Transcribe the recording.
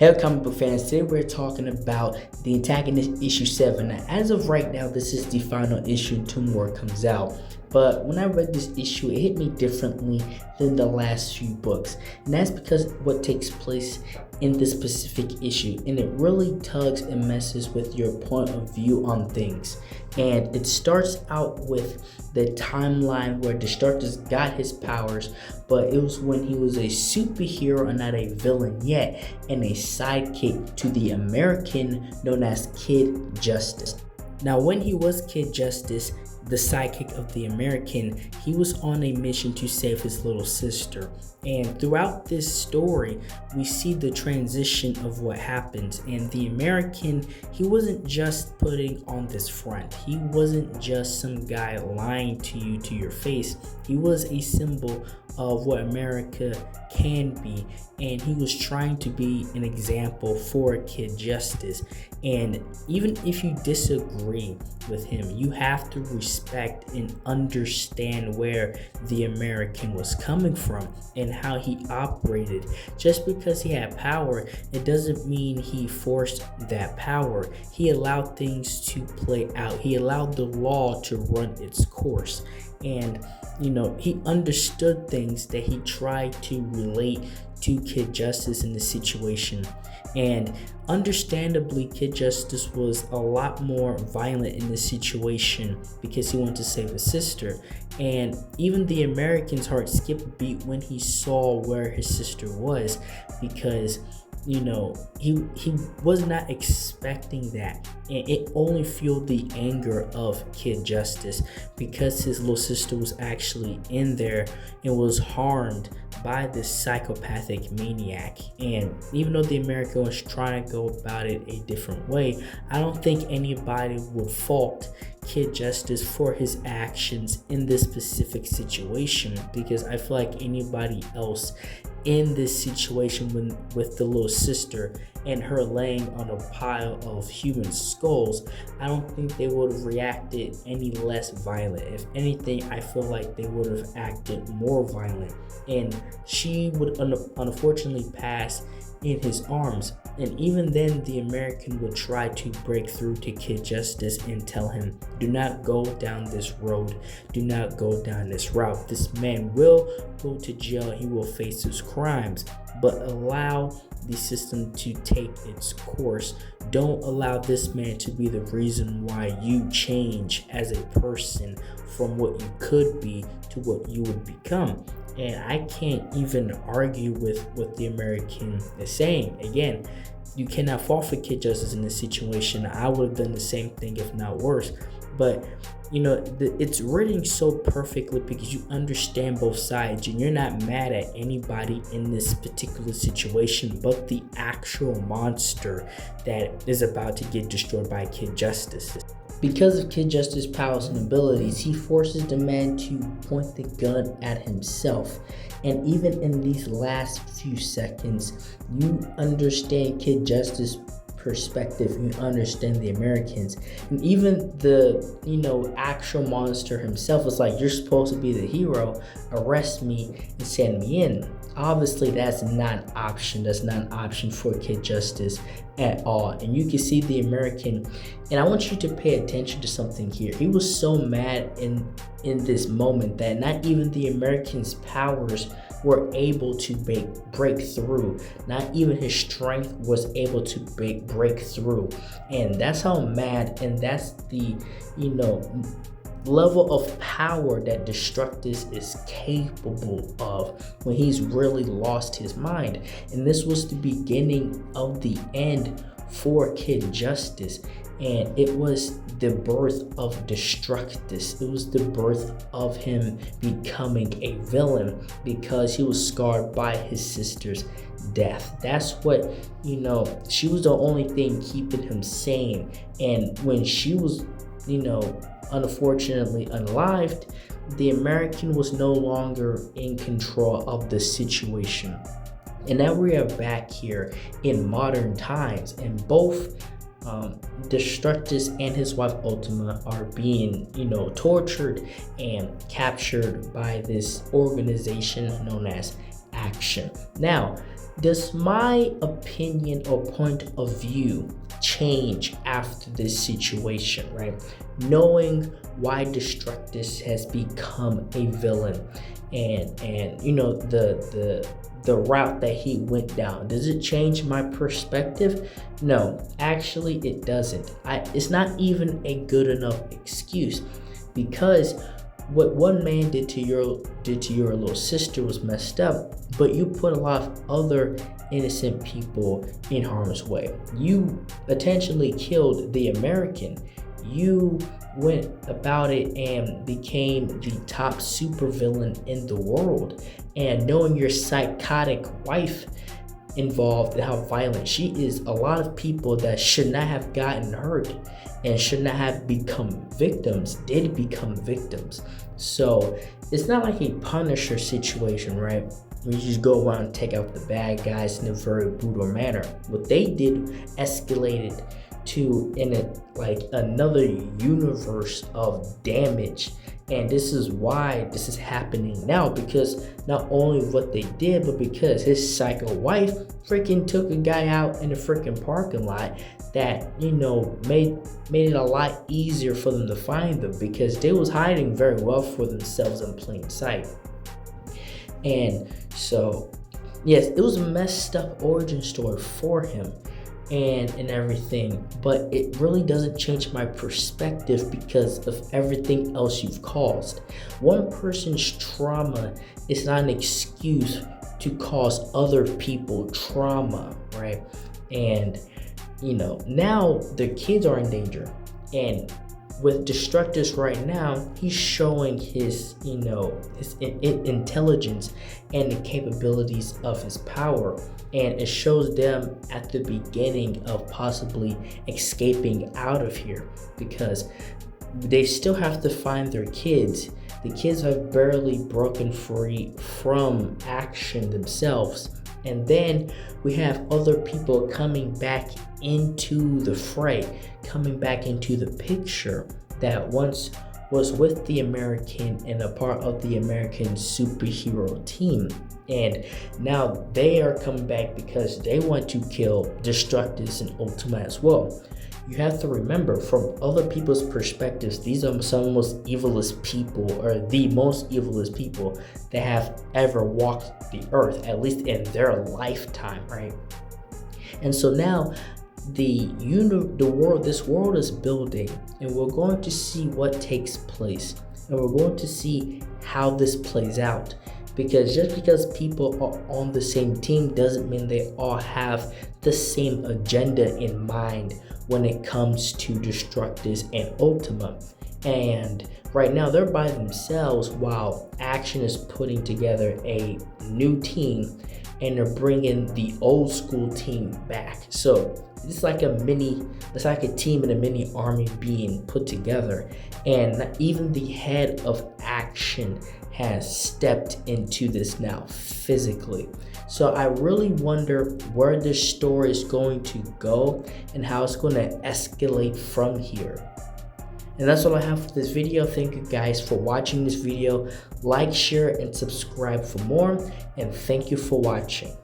Hey comic book fans, today we're talking about the Antagonist issue 7. Now, as of right now, this is the final issue and 2 more comes out. But when I read this issue, it hit me differently than the last few books. And that's because what takes place in this specific issue. And it really tugs and messes with your point of view on things. And it starts out with the timeline where Destructus got his powers, but it was when he was a superhero and not a villain yet, and a sidekick to the American known as Kid Justice. Now, when he was Kid Justice, the sidekick of the American, he was on a mission to save his little sister. And throughout this story, we see the transition of what happens. And the American, he wasn't just putting on this front. He wasn't just some guy lying to you to your face. He was a symbol of what America can be, and he was trying to be an example for Kid Justice. And even if you disagree with him, you have to respect and understand where the American was coming from and how he operated. Just because he had power, it doesn't mean he forced that power. He allowed things to play out. He allowed the law to run its course. And he understood things that he tried to relate to Kid Justice in the situation. And understandably, Kid Justice was a lot more violent in this situation because he wanted to save his sister. And even the American's heart skipped a beat when he saw where his sister was, because he was not expecting that, and it only fueled the anger of Kid Justice because his little sister was actually in there and was harmed by this psychopathic maniac. And even though the American was trying to go about it a different way, I don't think anybody would fault Kid Justice for his actions in this specific situation, because I feel like anybody else in this situation with the little sister and her laying on a pile of human skulls, I don't think they would have reacted any less violent. If anything, I feel like they would have acted more violent, and she would unfortunately pass in his arms. And even then, the American would try to break through to Kid Justice and tell him, do not go down this road, do not go down this route. This man will go to jail, he will face his crimes, but allow the system to take its course. Don't allow this man to be the reason why you change as a person from what you could be to what you would become. And I can't even argue with what the American is saying. Again, you cannot fault for Kid Justice in this situation. I would have done the same thing, if not worse. But it's written so perfectly because you understand both sides and you're not mad at anybody in this particular situation but the actual monster that is about to get destroyed by Kid Justice. Because of Kid Justice's powers and abilities, he forces the man to point the gun at himself. And even in these last few seconds, you understand Kid Justice's perspective, you understand the Americans, and even the actual monster himself is like, you're supposed to be the hero, arrest me and send me in. Obviously that's not an option for Kid Justice at all. And you can see the American, and I want you to pay attention to something here. He was so mad in this moment that not even the American's powers were able to break through. Not even his strength was able to break through. And that's how mad, and that's the level of power that Destructus is capable of when he's really lost his mind. And this was the beginning of the end for Kid Justice. And it was the birth of Destructus. It was the birth of him becoming a villain because he was scarred by his sister's death. That's what, she was the only thing keeping him sane. And when she was, unfortunately unalived, the American was no longer in control of the situation. And now we are back here in modern times, and both Destructus and his wife Ultima are being, tortured and captured by this organization known as Action. Now, does my opinion or point of view change after this situation, right? Knowing why Destructus has become a villain, and you know, the route that he went down, does it change my perspective? No, actually it doesn't. It's not even a good enough excuse, because what one man did to your little sister was messed up, but you put a lot of other innocent people in harm's way. You potentially killed the American. You went about it and became the top supervillain in the world. And knowing your psychotic wife involved and how violent she is, a lot of people that should not have gotten hurt and should not have become victims did become victims. So it's not like a Punisher situation, right? We just go around and take out the bad guys in a very brutal manner. What they did escalated to another universe of damage. And this is why this is happening now, because not only what they did, but because his psycho wife freaking took a guy out in the freaking parking lot that, you know, made it a lot easier for them to find them, because they was hiding very well for themselves in plain sight. And so, yes, it was a messed up origin story for him and everything, but it really doesn't change my perspective because of everything else you've caused. One person's trauma is not an excuse to cause other people trauma, right? And you know, now the kids are in danger, and with Destructus right now, he's showing his, you know, his intelligence and the capabilities of his power. And it shows them at the beginning of possibly escaping out of here, because they still have to find their kids. The kids have barely broken free from action themselves. And then we have other people coming back into the fray, coming back into the picture that once was with the American and a part of the American superhero team. And now they are coming back because they want to kill Destructus and Ultima as well. You have to remember, from other people's perspectives, these are some of the most evilest people, or the most evilest people that have ever walked the earth, at least in their lifetime, right? And so now this world is building, and we're going to see what takes place, and we're going to see how this plays out. Because just because people are on the same team doesn't mean they all have the same agenda in mind when it comes to Destructus and Ultima. And right now they're by themselves while Action is putting together a new team, and they're bringing the old school team back. So it's like a team and a mini army being put together, and even the head of Action has stepped into this now physically. So I really wonder where this story is going to go and how it's going to escalate from here. And that's all I have for this video. Thank you guys for watching this video. Like, share, and subscribe for more. And thank you for watching.